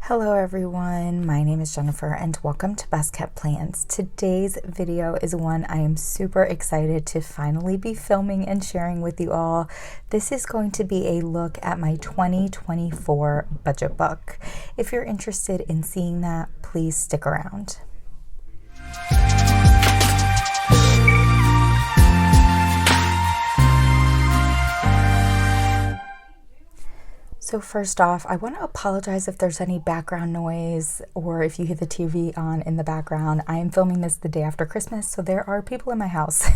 Hello everyone, my name is Jennifer and welcome to Best Kept Plans. Today's video is one I am super excited to finally be filming and sharing with you all. This is going to be a look at my 2024 budget book. If you're interested in seeing that, please stick around. So first off, I want to apologize if there's any background noise or if you hear the TV on in the background. I am filming this the day after Christmas, so there are people in my house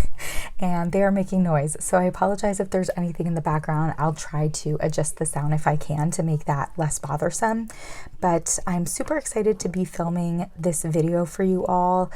and they are making noise. So I apologize if there's anything in the background. I'll try to adjust the sound if I can to make that less bothersome. But I'm super excited to be filming this video for you all.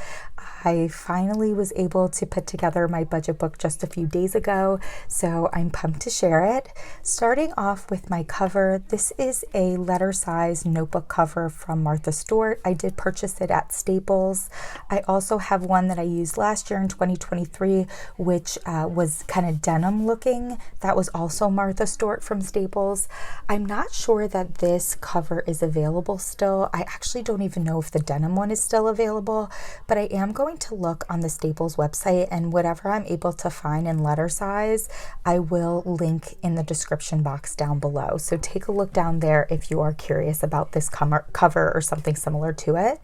I finally was able to put together my budget book just a few days ago, so I'm pumped to share it. Starting off with my cover, this is a letter size notebook cover from Martha Stewart. I did purchase it at Staples. I also have one that I used last year in 2023, which was kind of denim looking. That was also Martha Stewart from Staples. I'm not sure that this cover is available still. I actually don't even know if the denim one is still available, but I am going to look on the Staples website, and whatever I'm able to find in letter size, I will link in the description box down below. So take a look down there if you are curious about this cover or something similar to it.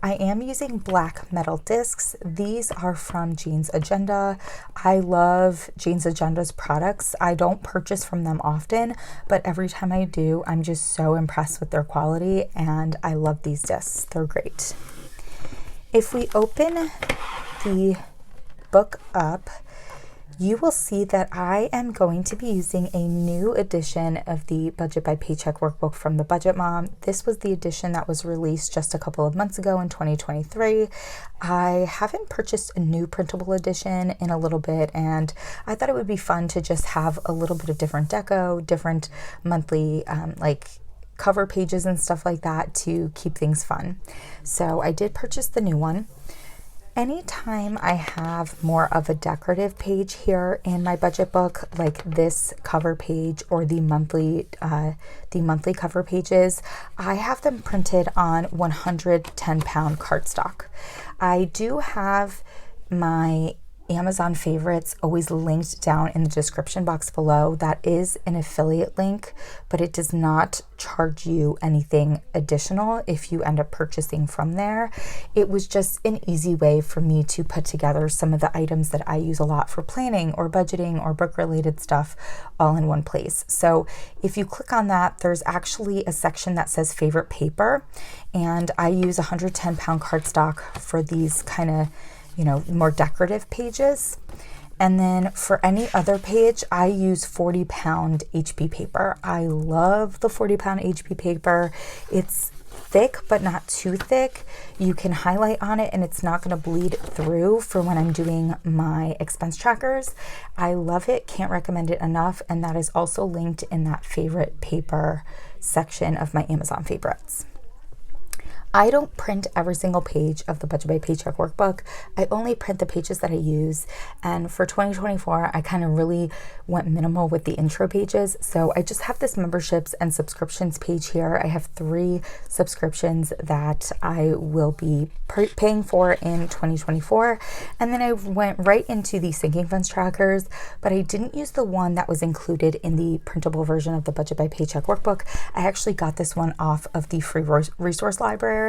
I am using black metal discs. These are from Jane's Agenda. I love Jane's Agenda's products. I don't purchase from them often, but every time I do, I'm just so impressed with their quality, and I love these discs. They're great. If we open the book up, you will see that I am going to be using a new edition of the Budget by Paycheck Workbook from the Budget Mom. This was the edition that was released just a couple of months ago in 2023. I haven't purchased a new printable edition in a little bit, and I thought it would be fun to just have a little bit of different deco, different monthly cover pages and stuff like that to keep things fun. So I did purchase the new one. Anytime I have more of a decorative page here in my budget book, like this cover page or the monthly cover pages, I have them printed on 110-pound cardstock. I do have my Amazon favorites always linked down in the description box below. That is an affiliate link, but it does not charge you anything additional if you end up purchasing from there. It was just an easy way for me to put together some of the items that I use a lot for planning or budgeting or book related stuff all in one place. So if you click on that, there's actually a section that says favorite paper, and I use 110-pound cardstock for these kind of more decorative pages. And then for any other page, I use 40-pound HP paper. I love the 40-pound HP paper. It's thick, but not too thick. You can highlight on it and it's not going to bleed through for when I'm doing my expense trackers. I love it, can't recommend it enough. And that is also linked in that favorite paper section of my Amazon favorites. I don't print every single page of the Budget by Paycheck workbook. I only print the pages that I use. And for 2024, I kind of really went minimal with the intro pages. So I just have this memberships and subscriptions page here. I have 3 subscriptions that I will be paying for in 2024. And then I went right into the sinking funds trackers, but I didn't use the one that was included in the printable version of the Budget by Paycheck workbook. I actually got this one off of the free resource library.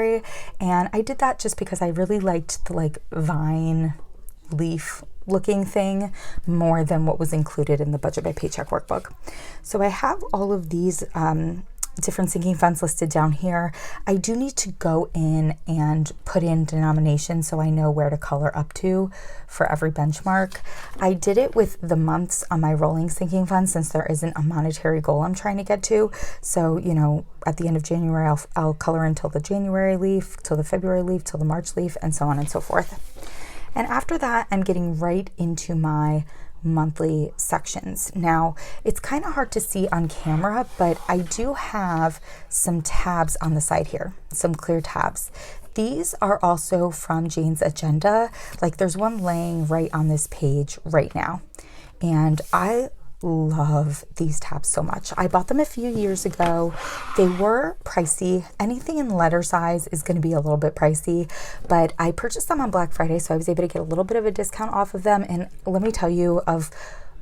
And I did that just because I really liked the vine leaf looking thing more than what was included in the Budget by Paycheck workbook. So I have all of these different sinking funds listed down here. I do need to go in and put in denominations so I know where to color up to for every benchmark. I did it with the months on my rolling sinking fund since there isn't a monetary goal I'm trying to get to. So, at the end of January, I'll color until the January leaf, till the February leaf, till the March leaf, and so on and so forth. And after that, I'm getting right into my monthly sections. Now, it's kind of hard to see on camera, but I do have some tabs on the side here, some clear tabs. These are also from Jane's Agenda. There's one laying right on this page right now. And I love these tabs so much. I bought them a few years ago. They were pricey. Anything in letter size is going to be a little bit pricey, but I purchased them on Black Friday, so I was able to get a little bit of a discount off of them. And let me tell you, of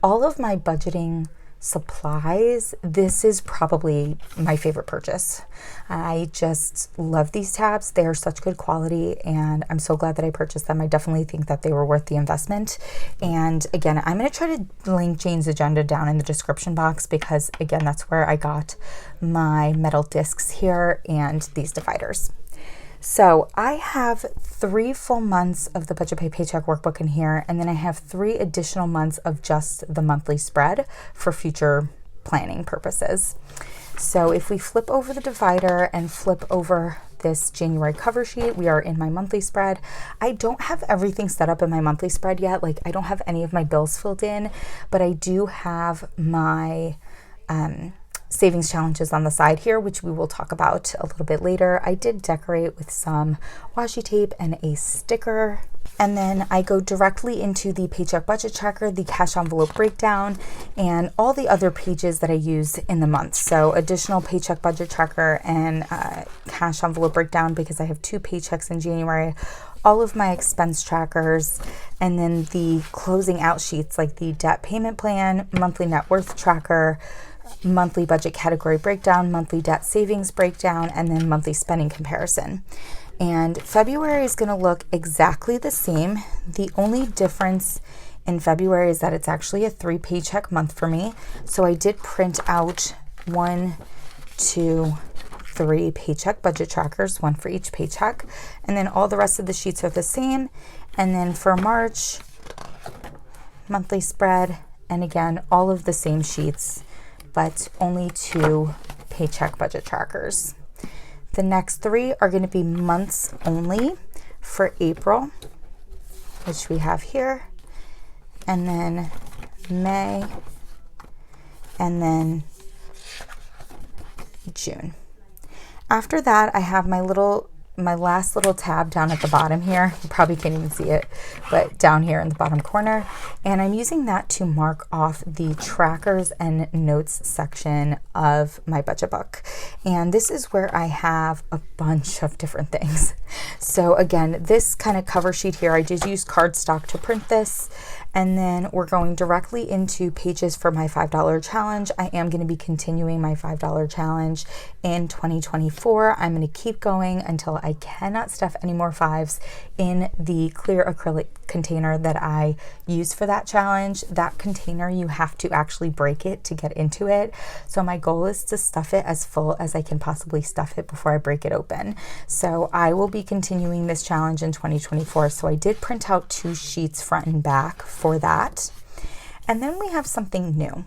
all of my budgeting supplies, this is probably my favorite purchase. I just love these tabs. They are such good quality, and I'm so glad that I purchased them. I definitely think that they were worth the investment. And again, I'm going to try to link Jane's agenda down in the description box, because again, that's where I got my metal discs here and these dividers. So I have 3 full months of the Budget Pay Paycheck Workbook in here, and then I have 3 additional months of just the monthly spread for future planning purposes. So if we flip over the divider and flip over this January cover sheet, we are in my monthly spread. I don't have everything set up in my monthly spread yet. Like, I don't have any of my bills filled in, but I do have my savings challenges on the side here, which we will talk about a little bit later. I did decorate with some washi tape and a sticker. And then I go directly into the paycheck budget tracker, the cash envelope breakdown, and all the other pages that I use in the month. So additional paycheck budget tracker and cash envelope breakdown, because I have 2 paychecks in January, all of my expense trackers, and then the closing out sheets like the debt payment plan, monthly net worth tracker, monthly budget category breakdown, monthly debt savings breakdown, and then monthly spending comparison. And February is going to look exactly the same. The only difference in February is that it's actually a 3 paycheck month for me. So I did print out 1, 2, 3 paycheck budget trackers, 1 for each paycheck. And then all the rest of the sheets are the same. And then for March, monthly spread, and again, all of the same sheets, but only 2 paycheck budget trackers. The next 3 are going to be months only for April, which we have here, and then May, and then June. After that, I have my last little tab down at the bottom here. You probably can't even see it, but down here in the bottom corner. And I'm using that to mark off the trackers and notes section of my budget book. And this is where I have a bunch of different things. So again, this kind of cover sheet here, I did use cardstock to print this. And then we're going directly into pages for my $5 challenge. I am going to be continuing my $5 challenge in 2024. I'm going to keep going until I cannot stuff any more 5s in the clear acrylic container that I use for that challenge. That container, you have to actually break it to get into it. So my goal is to stuff it as full as I can possibly stuff it before I break it open. So I will be continuing this challenge in 2024. So I did print out 2 sheets front and back for that. And then we have something new.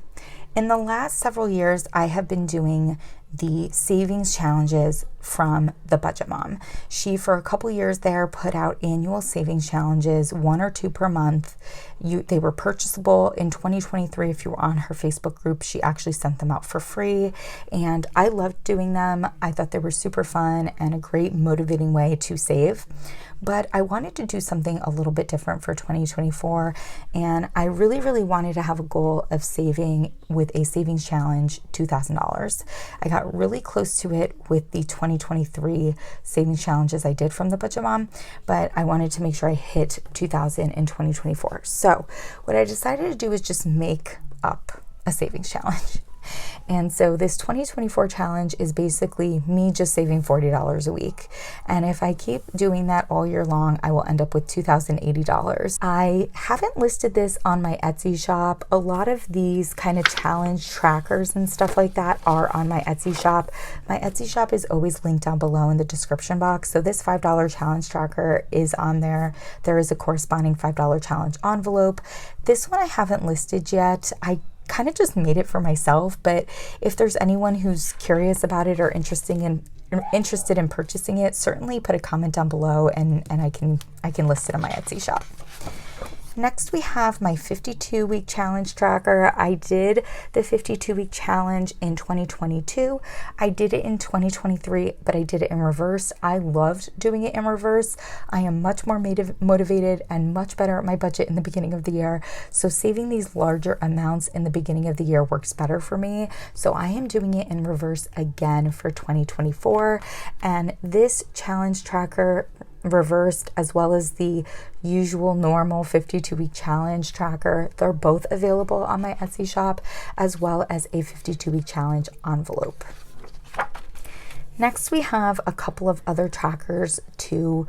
In the last several years, I have been doing the savings challenges from the Budget Mom. She, for a couple years there, put out annual savings challenges, 1 or 2 per month. They were purchasable. In 2023, if you were on her Facebook group, she actually sent them out for free. And I loved doing them. I thought they were super fun and a great motivating way to save. But I wanted to do something a little bit different for 2024. And I really, really wanted to have a goal of saving with a savings challenge $2,000. I got really close to it with the 2023 savings challenges I did from the Budget Mom, but I wanted to make sure I hit 2,000 in 2024. So what I decided to do is just make up a savings challenge. And so this 2024 challenge is basically me just saving $40 a week. And if I keep doing that all year long, I will end up with $2,080. I haven't listed this on my Etsy shop. A lot of these kind of challenge trackers and stuff like that are on my Etsy shop. My Etsy shop is always linked down below in the description box. So this $5 challenge tracker is on there. There is a corresponding $5 challenge envelope. This one I haven't listed yet. I kind of just made it for myself, but if there's anyone who's curious about it or interested in purchasing it, certainly put a comment down below and I can list it on my Etsy shop. Next, we have my 52-week challenge tracker. I did the 52-week challenge in 2022. I did it in 2023, but I did it in reverse. I loved doing it in reverse. I am much more motivated and much better at my budget in the beginning of the year. So saving these larger amounts in the beginning of the year works better for me. So I am doing it in reverse again for 2024. And this challenge tracker reversed, as well as the usual normal 52-week challenge tracker, they're both available on my Etsy shop, as well as a 52-week challenge envelope. Next, we have a couple of other trackers to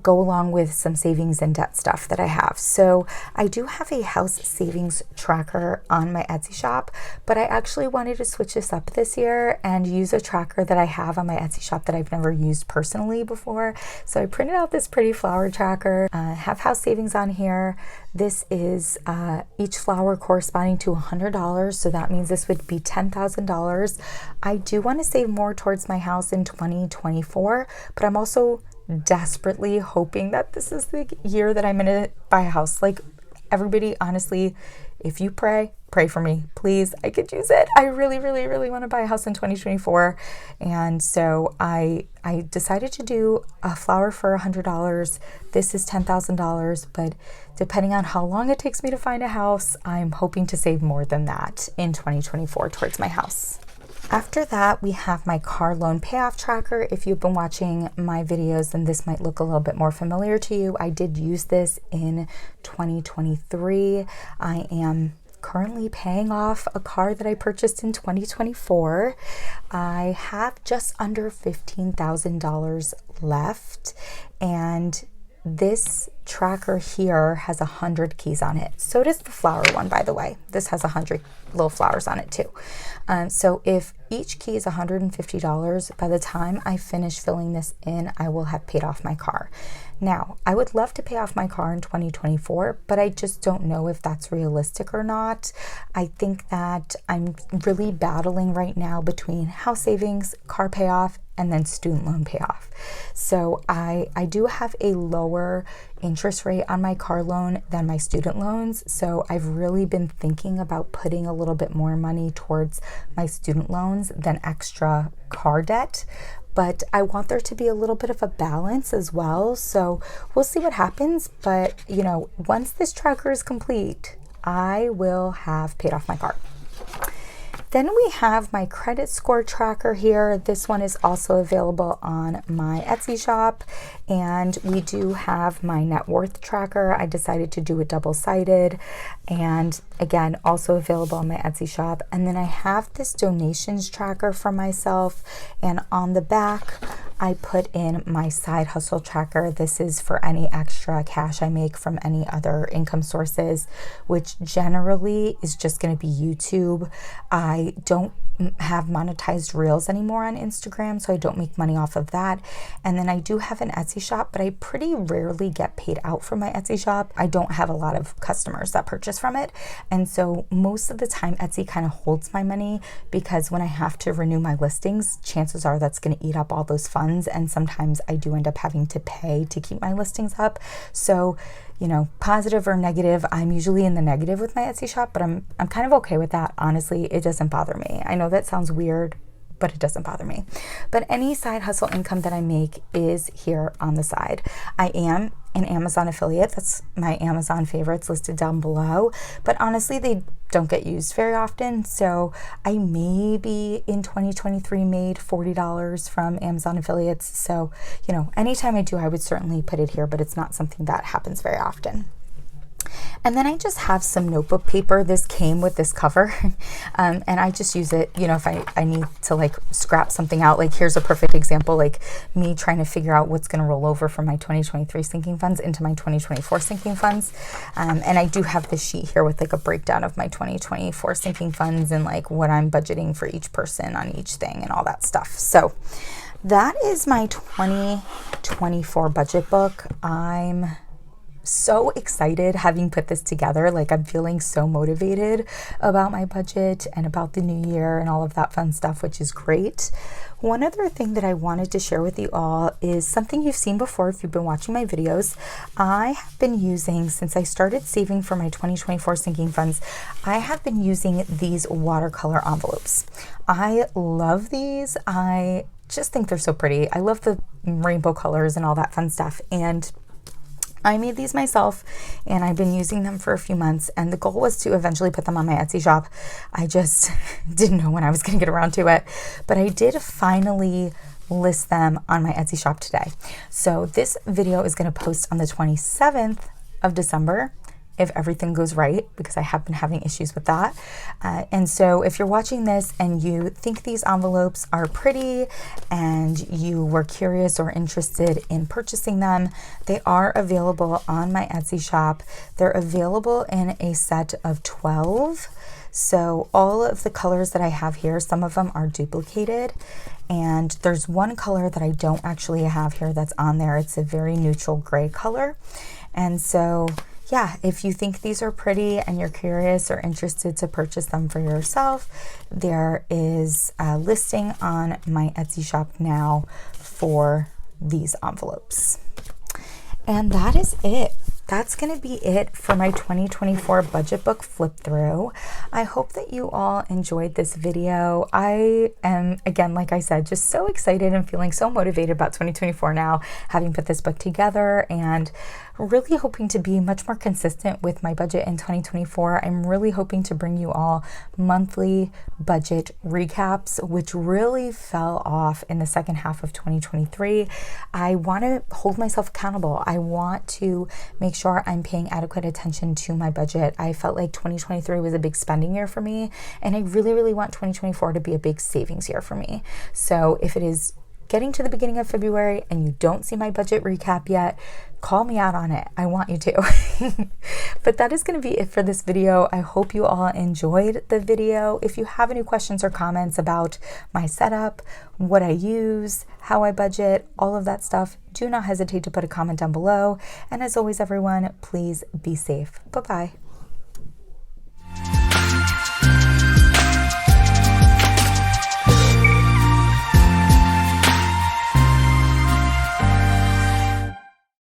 go along with some savings and debt stuff that I have. So I do have a house savings tracker on my Etsy shop, but I actually wanted to switch this up this year and use a tracker that I have on my Etsy shop that I've never used personally before. So I printed out this pretty flower tracker, have house savings on here. This is each flower corresponding to $100. So that means this would be $10,000. I do want to save more towards my house in 2024, but I'm also desperately hoping that this is the year that I'm gonna buy a house. Like, everybody, honestly, if you pray for me, please. I could use it. I really, really, really want to buy a house in 2024. And so I decided to do a flower for $100. This is $10,000, but depending on how long it takes me to find a house, I'm hoping to save more than that in 2024 towards my house. After that, we have my car loan payoff tracker. If you've been watching my videos, then this might look a little bit more familiar to you. I did use this in 2023. I am currently paying off a car that I purchased in 2024. I have just under $15,000 left, and this tracker here has 100 keys on it. So does the flower one, by the way. This has 100 little flowers on it too. So if each key is $150, by the time I finish filling this in, I will have paid off my car. Now, I would love to pay off my car in 2024, but I just don't know if that's realistic or not. I think that I'm really battling right now between house savings, car payoff, and then student loan payoff. So I do have a lower interest rate on my car loan than my student loans. So I've really been thinking about putting a little bit more money towards my student loans than extra car debt. But I want there to be a little bit of a balance as well. So we'll see what happens. But, you know, once this tracker is complete, I will have paid off my car. Then we have my credit score tracker here. This one is also available on my Etsy shop. And we do have my net worth tracker. I decided to do it double-sided, and again, also available on my Etsy shop. And then I have this donations tracker for myself, and on the back, I put in my side hustle tracker. This is for any extra cash I make from any other income sources, which generally is just going to be YouTube. I don't have monetized reels anymore on Instagram, so I don't make money off of that. And then I do have an Etsy shop, but I pretty rarely get paid out from my Etsy shop. I don't have a lot of customers that purchase from it. And so most of the time Etsy kind of holds my money, because when I have to renew my listings, chances are that's going to eat up all those funds. And sometimes I do end up having to pay to keep my listings up. So, you know, positive or negative, I'm usually in the negative with my Etsy shop, but I'm kind of okay with that. Honestly, it doesn't bother me. I know that sounds weird, but it doesn't bother me. But any side hustle income that I make is here on the side. I am an Amazon affiliate. That's my Amazon favorites listed down below. But honestly, they don't get used very often. So I maybe in 2023 made $40 from Amazon affiliates. So, you know, anytime I do, I would certainly put it here, but it's not something that happens very often. And then I just have some notebook paper. This came with this cover, and I just use it, you know, if I need to like scrap something out. Like, here's a perfect example, like me trying to figure out what's going to roll over from my 2023 sinking funds into my 2024 sinking funds. And I do have this sheet here with like a breakdown of my 2024 sinking funds and like what I'm budgeting for each person on each thing and all that stuff. So that is my 2024 budget book. I'm so excited having put this together. Like, I'm feeling so motivated about my budget and about the new year and all of that fun stuff, which is great. One other thing that I wanted to share with you all is something you've seen before if you've been watching my videos. I have been using, since I started saving for my 2024 sinking funds, I have been using these watercolor envelopes. I love these. I just think they're so pretty. I love the rainbow colors and all that fun stuff. And I made these myself, and I've been using them for a few months, and the goal was to eventually put them on my Etsy shop. I just didn't know when I was going to get around to it, but I did finally list them on my Etsy shop today. So this video is going to post on the 27th of December, if everything goes right, because I have been having issues with that. And so if you're watching this and you think these envelopes are pretty and you were curious or interested in purchasing them, they are available on my Etsy shop. They're available in a set of 12. So all of the colors that I have here, some of them are duplicated, and there's one color that I don't actually have here that's on there. It's a very neutral gray color. And so yeah, if you think these are pretty and you're curious or interested to purchase them for yourself, there is a listing on my Etsy shop now for these envelopes. And that is it. That's going to be it for my 2024 budget book flip through. I hope that you all enjoyed this video. I am, again, like I said, just so excited and feeling so motivated about 2024 now, having put this book together, and really hoping to be much more consistent with my budget in 2024. I'm really hoping to bring you all monthly budget recaps, which really fell off in the second half of 2023. I want to hold myself accountable. I want to make sure I'm paying adequate attention to my budget. I felt like 2023 was a big spending year for me, and I really, really want 2024 to be a big savings year for me. So if it is getting to the beginning of February and you don't see my budget recap yet, call me out on it. I want you to. But that is going to be it for this video. I hope you all enjoyed the video. If you have any questions or comments about my setup, what I use, how I budget, all of that stuff, do not hesitate to put a comment down below. And as always, everyone, please be safe. Bye-bye.